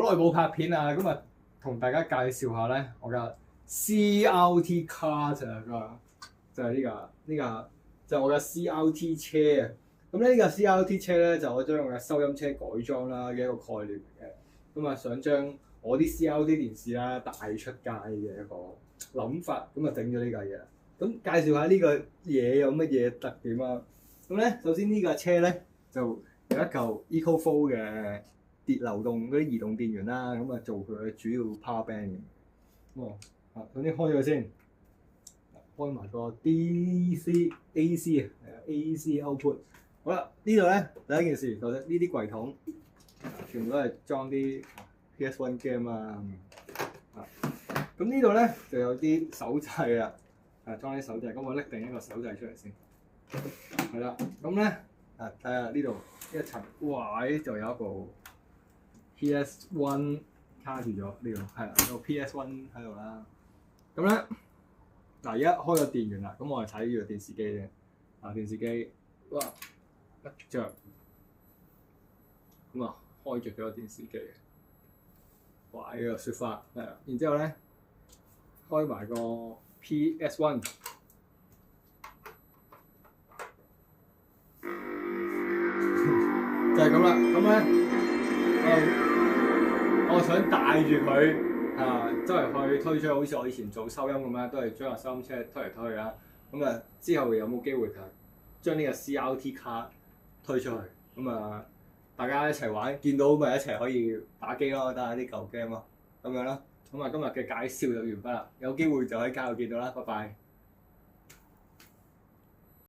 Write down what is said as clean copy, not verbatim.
好耐冇拍片啊，咁啊同大家介紹下咧，我嘅 CRT Card 啊，就係呢個就係我嘅 CRT 車啊。咁呢個 CRT 車咧就我將我嘅收音車改裝啦嘅一個概念嚟嘅。咁啊想將我啲 CRT 電視啦帶出街嘅一個諗法，咁啊整咗呢架嘢。咁介紹下呢個嘢有乜嘢特點啊？咁咧首先呢架車咧就有一嚿 EcoFlow 嘅流動嗰啲移動電源啦，咁啊做佢嘅主要 power bank 嘅。首先開咗先，開埋個 DC AC 啊，AC output。好啦，呢度咧第一件事，就呢啲櫃桶全部都係裝啲 PS1 game 啊。咁呢度咧就有啲手掣啦，裝啲手掣。咁我拎定一個手掣出嚟先。係啦，咁咧睇下呢度一層，哇！就有一部 PS1 卡住咗呢度，係啦，有個 PS1 喺度啦。咁咧而家開咗電源啦，咁我係睇住個電視機嘅。電視機哇一着，咁開着咗個電視機。哇！呢個雪花係啦，然之後咧開埋個 PS1。就係咁啦，咁咧我想帶住佢周圍去推出去，好似我以前做收音咁樣，都係將個收音車推嚟推去啦。咁之後有冇機會將呢個 CRT 卡推出去？咁大家一齊玩，見到咪一齊可以打機咯，打下啲舊 game 咯，咁樣咯。咁今日嘅介紹就完畢啦，有機會就喺街度見到啦，拜拜。